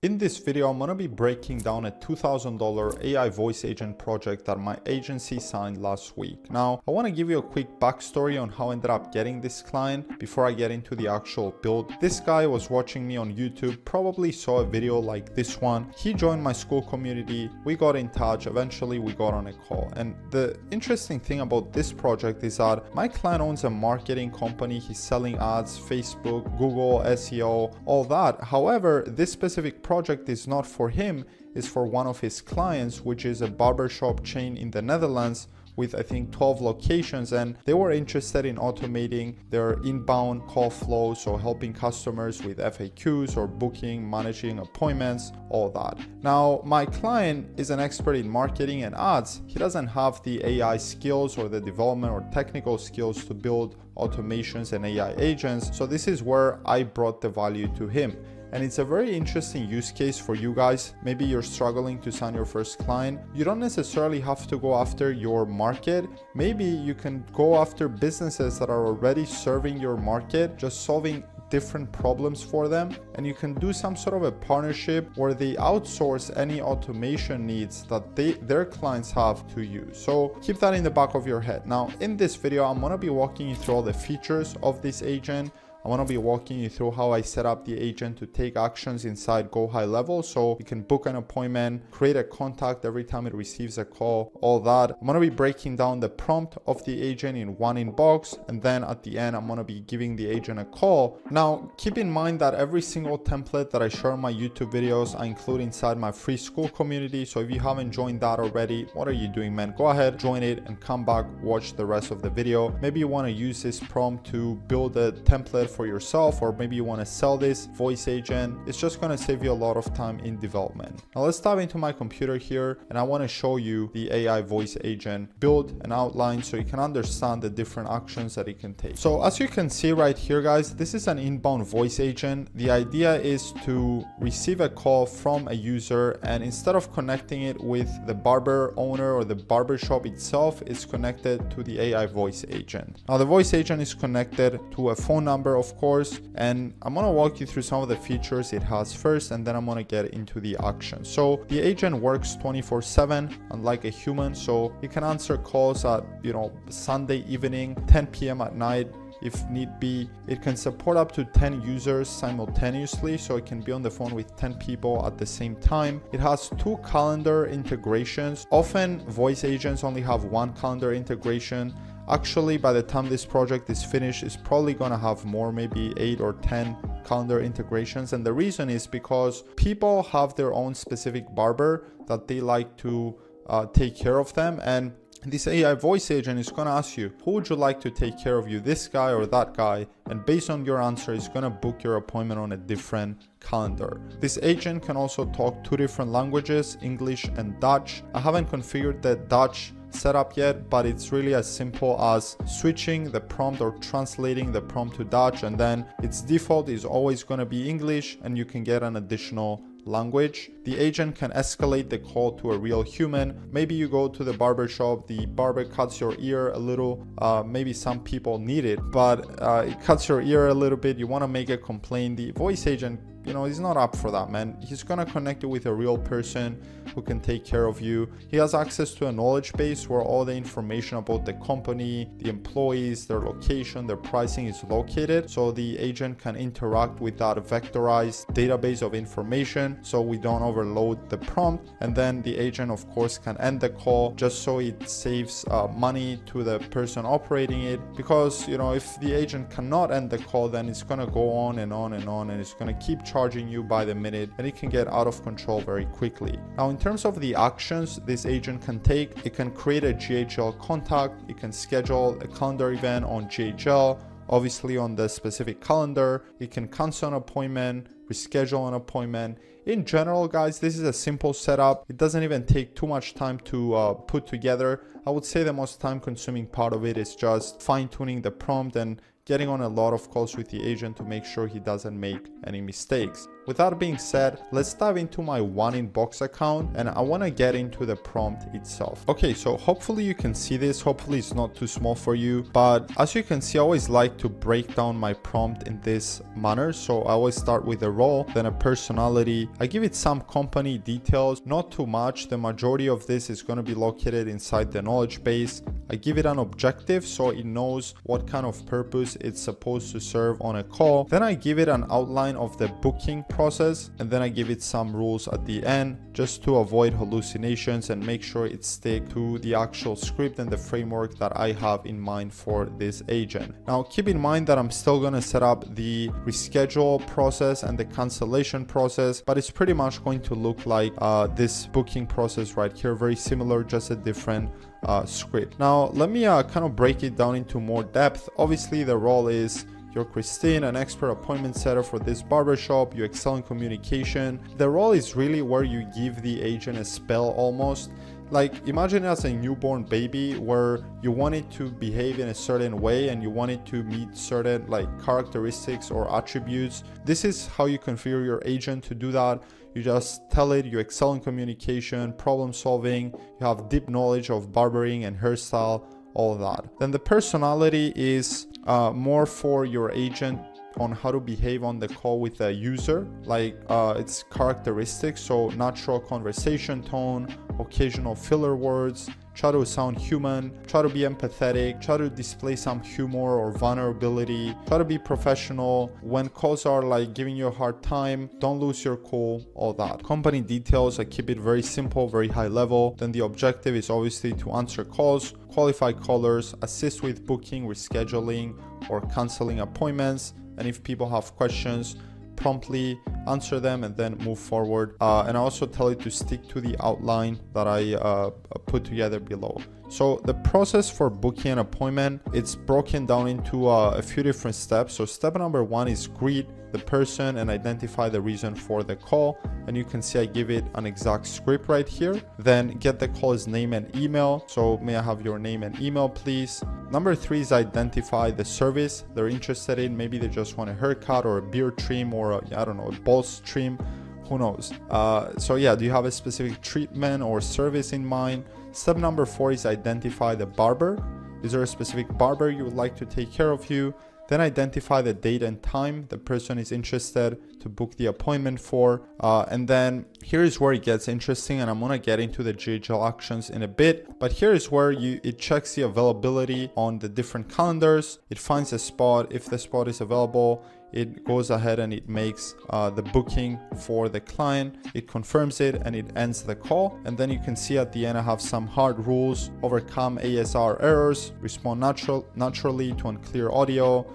In this video, I'm going to be breaking down a $2,000 AI voice agent project that my agency signed last week. Now, I want to give you a quick backstory on how I ended up getting this client before I get into the actual build. This guy was watching me on YouTube, probably saw a video like this one. He joined my school community. We got in touch. Eventually, we got on a call. And the interesting thing about this project is that my client owns a marketing company. He's selling ads, Facebook, Google, SEO, all that. However, this specific project is not for him, it's for one of his clients, which is a barbershop chain in the Netherlands with I think 12 locations, and they were interested in automating their inbound call flow, so helping customers with FAQs or booking, managing appointments, all that. Now, my client is an expert in marketing and ads. He doesn't have the AI skills or the development or technical skills to build automations and AI agents, so this is where I brought the value to him. And it's a very interesting use case for you guys. Maybe you're struggling to sign your first client. You don't necessarily have to go after your market. Maybe you can go after businesses that are already serving your market, just solving different problems for them, and you can do some sort of a partnership where they outsource any automation needs that their clients have to you. So keep that in the back of your head. Now, in this video, I'm going to be walking you through all the features of this agent. I want to be walking you through how I set up the agent to take actions inside Go High Level, so you can book an appointment, create a contact every time it receives a call, all that. I'm going to be breaking down the prompt of the agent in one inbox, and then at the end I'm going to be giving the agent a call. Now, keep in mind that every single template that I share in my YouTube videos I include inside my free school community, so if you haven't joined that already, what are you doing, man? Go ahead, join it, and come back, watch the rest of the video. Maybe you want to use this prompt to build a template for yourself, or maybe you want to sell this voice agent. It's just going to save you a lot of time in development. Now let's dive into my computer here, and I want to show you the AI voice agent build and outline so you can understand the different actions that it can take. So as you can see right here, guys, this is an inbound voice agent. The idea is to receive a call from a user, and instead of connecting it with the barber owner or the barber shop itself, it's connected to the AI voice agent. Now the voice agent is connected to a phone number, of course, and I'm going to walk you through some of the features it has first, and then I'm going to get into the action. So the agent works 24/7 unlike a human, so you can answer calls at Sunday evening, 10 p.m. at night if need be. It can support up to 10 users simultaneously, so it can be on the phone with 10 people at the same time. It has 2 calendar integrations. Often voice agents only have 1 calendar integration. Actually, by the time this project is finished, it's probably going to have more, maybe 8 or 10 calendar integrations. And the reason is because people have their own specific barber that they like to take care of them, and this AI voice agent is going to ask you, who would you like to take care of you, this guy or that guy? And based on your answer, it's going to book your appointment on a different calendar. This agent can also talk 2 different languages, English and Dutch. I haven't configured the Dutch setup yet, but it's really as simple as switching the prompt or translating the prompt to Dutch, and then its default is always going to be English, and you can get an additional language. The agent can escalate the call to a real human. Maybe you go to the barber shop, the barber cuts your ear a little, maybe some people need it, but it cuts your ear a little bit, you want to make a complaint. The voice agent, he's not up for that, man. He's gonna connect you with a real person who can take care of you. He has access to a knowledge base where all the information about the company, the employees, their location, their pricing is located, so the agent can interact with that vectorized database of information so we don't overload the prompt. And then the agent, of course, can end the call just so it saves money to the person operating it, because if the agent cannot end the call, then it's gonna go on and on and on, and it's gonna keep charging you by the minute, and it can get out of control very quickly. Now, in terms of the actions this agent can take, it can create a GHL contact, it can schedule a calendar event on GHL, obviously on the specific calendar, it can cancel an appointment, reschedule an appointment. In general, guys, this is a simple setup. It doesn't even take too much time to put together. I would say the most time consuming part of it is just fine-tuning the prompt and getting on a lot of calls with the agent to make sure he doesn't make any mistakes. with that being said, let's dive into my One Inbox account, and I want to get into the prompt itself. Okay, so hopefully you can see this. Hopefully it's not too small for you, but as you can see, I always like to break down my prompt in this manner. So I always start with a role, then a personality. I give it some company details, not too much. The majority of this is going to be located inside the knowledge base. I give it an objective so it knows what kind of purpose it's supposed to serve on a call. Then I give it an outline of the booking process, and then I give it some rules at the end just to avoid hallucinations and make sure it sticks to the actual script and the framework that I have in mind for this agent. Now keep in mind that I'm still going to set up the reschedule process and the cancellation process, but it's pretty much going to look like this booking process right here, very similar, just a different script. Now let me kind of break it down into more depth. Obviously the role is you're Christine, an expert appointment setter for this barbershop. You excel in communication. The role is really where you give the agent a spell almost. Like imagine as a newborn baby where you want it to behave in a certain way and you want it to meet certain like characteristics or attributes. This is how you configure your agent to do that. You just tell it you excel in communication, problem solving, you have deep knowledge of barbering and hairstyle, all of that. Then the personality is more for your agent on how to behave on the call with the user, like its characteristics. So natural conversation tone, occasional filler words, try to sound human, try to be empathetic, try to display some humor or vulnerability, try to be professional. When calls are like giving you a hard time, don't lose your cool, all that. Company details, I keep it very simple, very high level. Then the objective is obviously to answer calls, qualify callers, assist with booking, rescheduling, or canceling appointments. And if people have questions, promptly answer them and then move forward. And I also tell it to stick to the outline that I put together below. So the process for booking an appointment, it's broken down into a few different steps. So step number one is greet the person and identify the reason for the call. And you can see I give it an exact script right here. Then get the caller's name and email. So may I have your name and email, please? Number three is identify the service they're interested in. Maybe they just want a haircut or a beard trim or I don't know, a balls trim. Who knows? So yeah, do you have a specific treatment or service in mind? Step number four is identify the barber. Is there a specific barber you would like to take care of you? Then identify the date and time the person is interested to book the appointment for. And then here is where it gets interesting, and I'm gonna get into the GHL Actions in a bit. But here is where it checks the availability on the different calendars. It finds a spot. If the spot is available, it goes ahead and it makes the booking for the client. It confirms it and it ends the call. And then you can see at the end I have some hard rules: overcome ASR errors, respond naturally to unclear audio,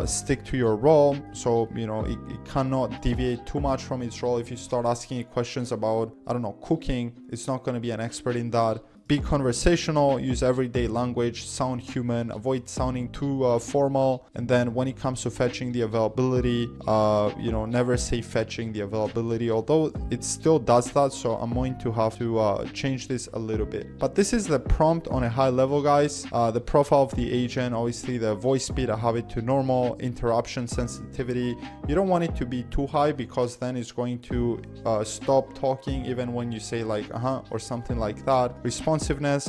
stick to your role. So you know it cannot deviate too much from its role. If you start asking it questions about, I don't know, cooking, it's not going to be an expert in that. Be conversational, use everyday language, sound human, avoid sounding too formal. And then when it comes to fetching the availability, never say fetching the availability, although it still does that. So I'm going to have to change this a little bit. But this is the prompt on a high level, guys. The profile of the agent, obviously the voice speed, I have it to normal. Interruption sensitivity, you don't want it to be too high because then it's going to stop talking even when you say like or something like that. Responsiveness,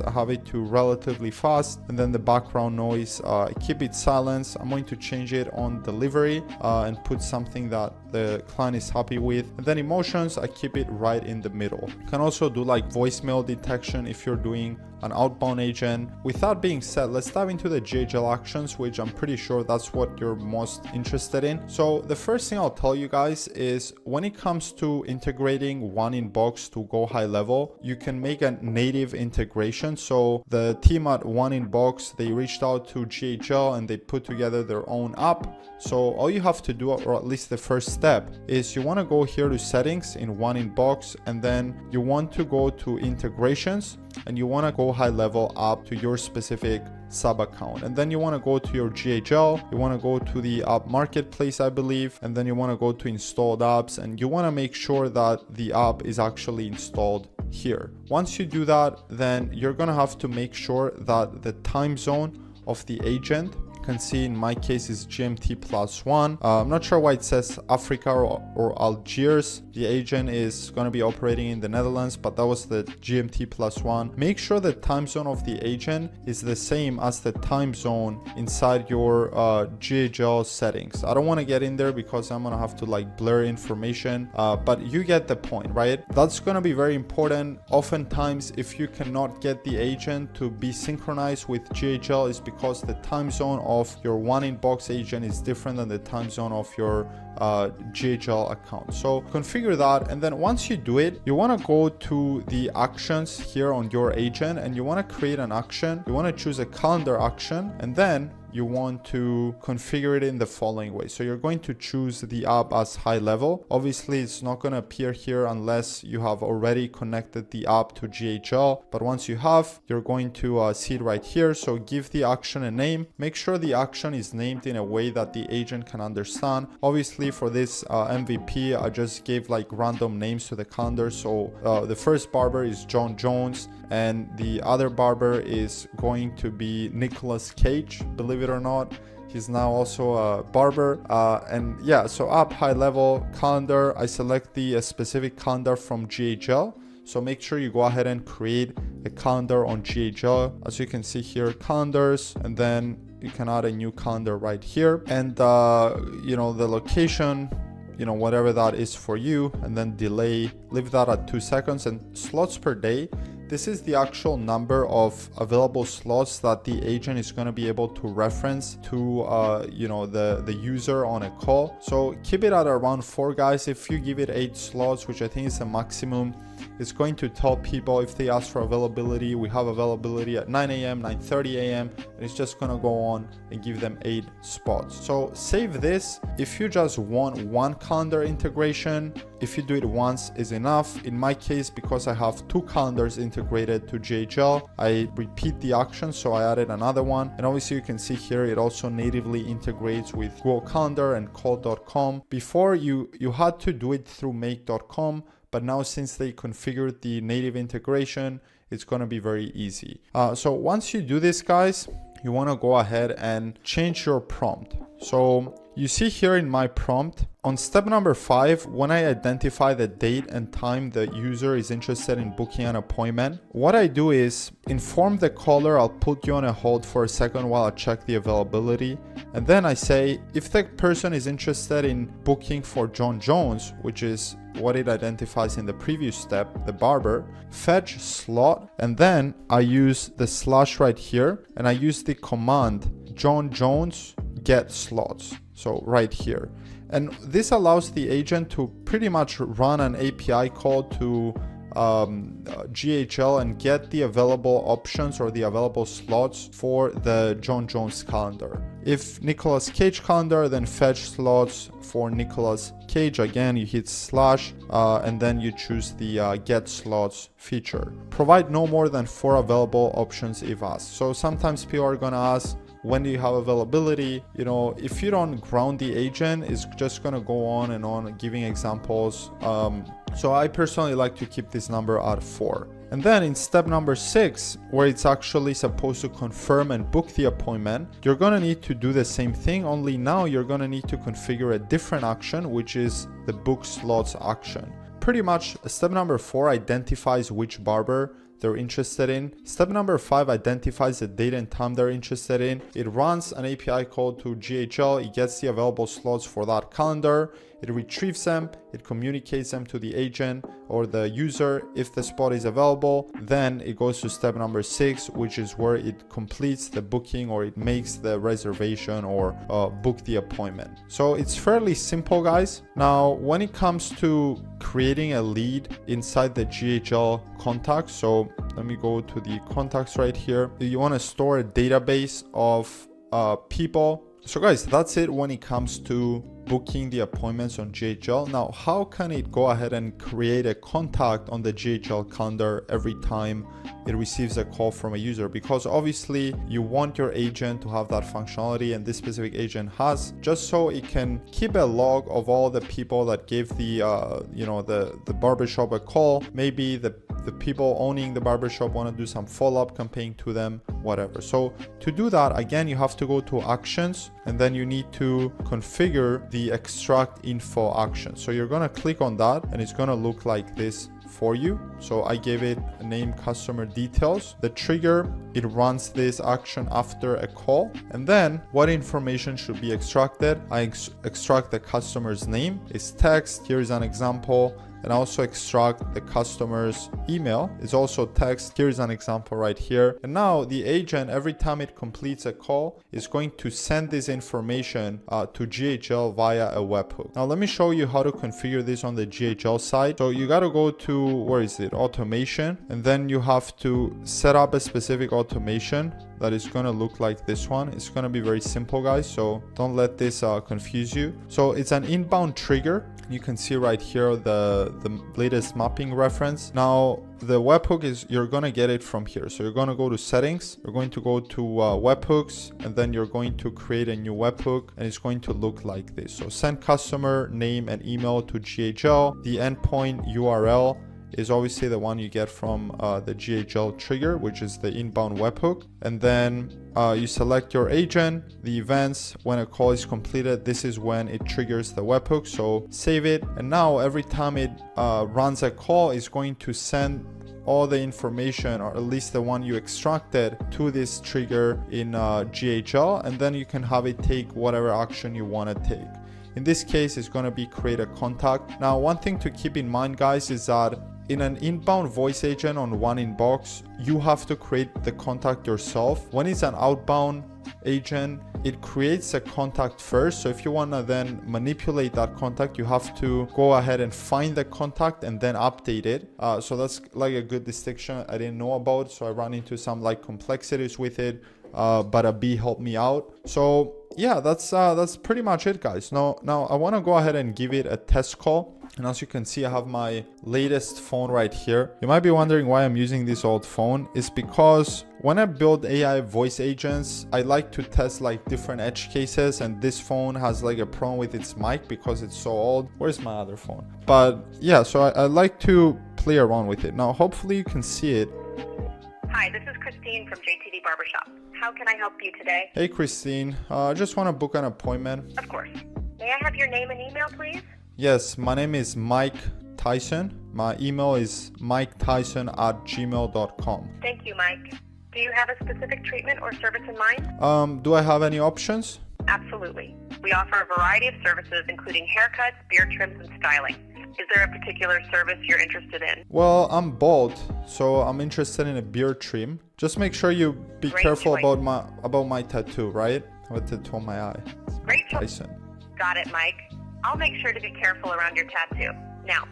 I have it to relatively fast. And then the background noise, keep it silenced. I'm going to change it on delivery and put something that the client is happy with. And then emotions, I keep it right in the middle. You can also do like voicemail detection if you're doing an outbound agent. With that being said, let's dive into the GHL Actions, which I'm pretty sure that's what you're most interested in. So the first thing I'll tell you guys is when it comes to integrating One Inbox to go high level, you can make a native integration. So the team at One Inbox, they reached out to GHL and they put together their own app. So all you have to do, or at least the first step, is you want to go here to settings in One Inbox, and then you want to go to integrations, and you want to go high level up to your specific sub account. And then you want to go to your GHL, you want to go to the app marketplace, I believe, and then you want to go to installed apps, and you want to make sure that the app is actually installed here. Once you do that, then you're going to have to make sure that the time zone of the agent can see in my case is GMT +1. I'm not sure why it says Africa or Algiers. The agent is going to be operating in the Netherlands, but that was the GMT +1. Make sure the time zone of the agent is the same as the time zone inside your GHL settings. I don't want to get in there because I'm going to have to like blur information, but you get the point, right? That's going to be very important. Oftentimes, if you cannot get the agent to be synchronized with GHL, is because the time zone of your one inbox agent is different than the time zone of your GHL account. So configure that, and then once you do it, you want to go to the actions here on your agent, and you want to create an action. You want to choose a calendar action, and then you want to configure it in the following way. So you're going to choose the app as high level. Obviously, it's not going to appear here unless you have already connected the app to GHL. But once you have, you're going to see it right here. So give the action a name. Make sure the action is named in a way that the agent can understand. Obviously, for this MVP, I just gave like random names to the calendar. So the first barber is John Jones, and the other barber is going to be Nicolas Cage. Believe it or not, he's now also a barber. And yeah, so app high level calendar, I select the specific calendar from GHL. So make sure you go ahead and create a calendar on GHL. As you can see here, calendars, and then you can add a new calendar right here. And you know, the location, you know, whatever that is for you, and then delay, leave that at 2 seconds. And slots per day, this is the actual number of available slots that the agent is going to be able to reference to you know, the user on a call. So keep it at around 4, guys. If you give it 8 slots, which I think is the maximum, it's going to tell people if they ask for availability, we have availability at 9 a.m, 9:30 a.m, and it's just going to go on and give them 8 spots. So save this. If you just want one calendar integration, if you do it once is enough. In my case, because I have 2 calendars integrated to GHL, I repeat the action, so I added another one. And obviously you can see here it also natively integrates with Google Calendar and call.com. Before you had to do it through make.com, but now since they configured the native integration, it's going to be very easy. So once you do this, guys, you want to go ahead and change your prompt. So you see here in my prompt, on step number 5, when I identify the date and time the user is interested in booking an appointment, what I do is inform the caller, I'll put you on a hold for a second while I check the availability. And then I say, if the person is interested in booking for John Jones, which is what it identifies in the previous step, the barber, fetch slot, and then I use the slash right here, and I use the command John Jones get slots. So right here. And this allows the agent to pretty much run an API call to GHL and get the available options or the available slots for the John Jones calendar. If Nicolas Cage calendar, then fetch slots for Nicolas Cage. Again, you hit slash and then you choose the get slots feature. Provide no more than 4 available options if asked. So sometimes people are going to ask, when do you have availability? You know, if you don't ground the agent, it's just going to go on and on giving examples. So I personally like to keep this number at 4. And then in step number 6, where it's actually supposed to confirm and book the appointment, you're going to need to do the same thing, only now you're going to need to configure a different action, which is the book slots action. Pretty much step number 4 identifies which barber they're interested in. Step number 5 identifies the date and time they're interested in. It runs an API call to GHL. It gets the available slots for that calendar. It retrieves them. It communicates them to the agent or the user if the spot is available. Then it goes to step number 6, which is where it completes the booking or it makes the reservation or book the appointment. So it's fairly simple, guys. Now, when it comes to creating a lead inside the GHL contacts, so let me go to the contacts right here. You want to store a database of people. So guys, that's it when it comes to booking the appointments on GHL. Now, how can it go ahead and create a contact on the GHL calendar every time it receives a call from a user? Because obviously you want your agent to have that functionality, and this specific agent has, just so it can keep a log of all the people that gave the the barbershop a call. Maybe the the people owning the barbershop want to do some follow-up campaign to them, whatever. So to do that, again, you have to go to actions, and then you need to configure the extract info action. So you're going to click on that, and it's going to look like this for you. So I gave it a name, customer details. The trigger, it runs this action after a call. And then what information should be extracted? I extract the customer's name. It's text. Here is an example. And also extract the customer's email. It's also text. Here's an example right here. And now the agent, every time it completes a call, is going to send this information to GHL via a webhook. Now let me show you how to configure this on the GHL side. So you got to go to, where is it? Automation. And then you have to set up a specific automation that is going to look like this one. It's going to be very simple, guys, so don't let this confuse you. So it's an inbound trigger. You can see right here the latest mapping reference. Now the webhook is, you're going to get it from here. So you're going to go to settings, you're going to go to webhooks, and then you're going to create a new webhook, and it's going to look like this. So send customer name and email to GHL. The endpoint URL is obviously the one you get from the GHL trigger, which is the inbound webhook. And then you select your agent, the events, when a call is completed, this is when it triggers the webhook. So save it. And now every time it runs a call, it's going to send all the information, or at least the one you extracted, to this trigger in GHL. And then you can have it take whatever action you want to take. In this case, it's going to be create a contact. Now, one thing to keep in mind, guys, is that in an inbound voice agent on one inbox, you have to create the contact yourself. When it's an outbound agent, it creates a contact first. So if you want to then manipulate that contact, you have to go ahead and find the contact and then update it. So that's like a good distinction I didn't know about. So I ran into some like complexities with it, but a B helped me out. So yeah, that's pretty much it, guys. Now I want to go ahead and give it a test call. And as you can see, I have my latest phone right here. You might be wondering why I'm using this old phone. It's because when I build AI voice agents, I like to test like different edge cases, and this phone has like a problem with its mic because it's so old. Where's my other phone? But yeah, so I like to play around with it. Now, hopefully you can see it. Hi, this is Christine from JTD Barbershop. How can I help you today? Hey, Christine. I just want to book an appointment. Of course. May I have your name and email, please? Yes, my name is Mike Tyson. My email is miketyson@gmail.com. Thank you, Mike. Do you have a specific treatment or service in mind? Do I have any options? Absolutely. We offer a variety of services, including haircuts, beard trims, and styling. Is there a particular service you're interested in? Well, I'm bald, so I'm interested in a beard trim. Just make sure you be Great careful choice. about my tattoo, right? I have a tattoo on my eye. Great choice. Tyson. Got it, Mike. I'll make sure to be careful around your tattoo. Now,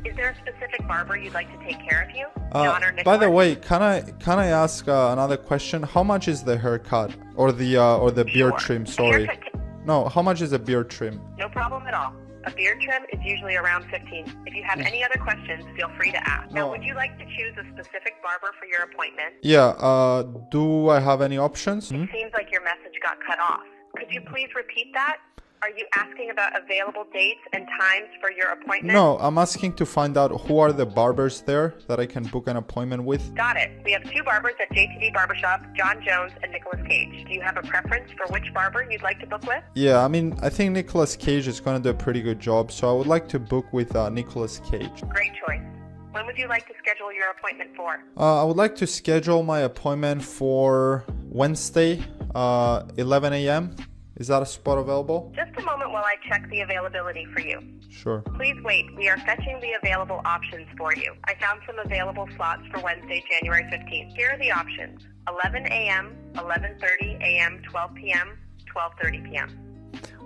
is there a specific barber you'd like to take care of you? John or Nicholas? By the way, can I ask another question? How much is the haircut or the beard Sure. trim? A Sorry. haircut No, how much is a beard trim? No problem at all. A beard trim is usually around $15. If you have any other questions, feel free to ask. Now, No. would you like to choose a specific barber for your appointment? Yeah. Do I have any options? It seems like your message got cut off. Could you please repeat that? Are you asking about available dates and times for your appointment? No, I'm asking to find out who are the barbers there that I can book an appointment with. Got it. We have 2 barbers at JTD Barbershop, John Jones and Nicholas Cage. Do you have a preference for which barber you'd like to book with? Yeah, I mean, I think Nicolas Cage is going to do a pretty good job, so I would like to book with Nicolas Cage. Great choice. When would you like to schedule your appointment for? I would like to schedule my appointment for Wednesday, 11 a.m. Is that a spot available? Just a moment while I check the availability for you. Sure. Please wait. We are fetching the available options for you. I found some available slots for Wednesday, January 15th. Here are the options: 11 a.m., 11:30 a.m., 12 p.m., 12:30 p.m.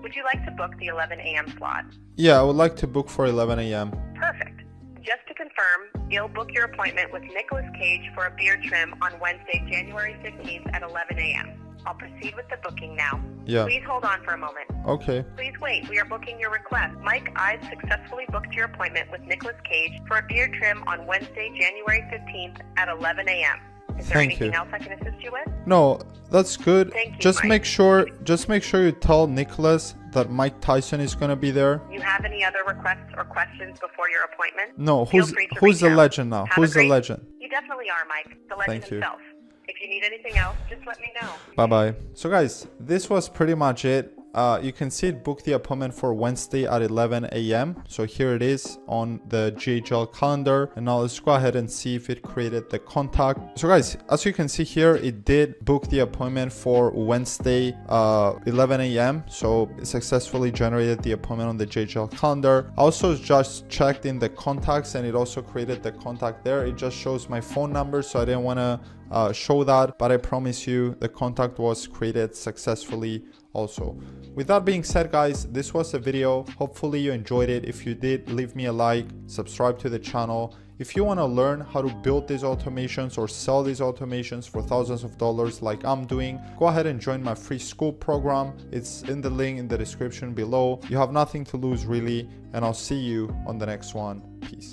Would you like to book the 11 a.m. slot? Yeah, I would like to book for 11 a.m. Perfect. Just to confirm, you'll book your appointment with Nicolas Cage for a beard trim on Wednesday, January 15th at 11 a.m. I'll proceed with the booking now. Yeah. Please hold on for a moment. Okay. Please wait. We are booking your request. Mike, I've successfully booked your appointment with Nicolas Cage for a beard trim on Wednesday, January 15th at 11 a.m. Is there Thank anything you. else I can assist you with? No, that's good. Thank you, Just Mike. make sure you tell Nicholas that Mike Tyson is gonna be there. You have any other requests or questions before your appointment? No, Feel who's free to the reach out. legend now? Have a Who's the great- legend? You definitely are, Mike. The legend Thank you. himself. If you need anything else, just let me know. Bye bye. So guys, this was pretty much it. You can see it booked the appointment for Wednesday at 11 a.m. So here it is on the GHL calendar. And now let's go ahead and see if it created the contact. So guys, as you can see here, it did book the appointment for Wednesday 11 a.m. So it successfully generated the appointment on the GHL calendar. I also just checked in the contacts and it also created the contact there. It just shows my phone number, so I didn't want to show that, but I promise you the contact was created successfully also. With that being said, guys, this was a video. Hopefully you enjoyed it. If you did, leave me a like, subscribe to the channel. If you want to learn how to build these automations or sell these automations for thousands of dollars like I'm doing, go ahead and join my free school program. It's in the link in the description below. You have nothing to lose really, and I'll see you on the next one. Peace.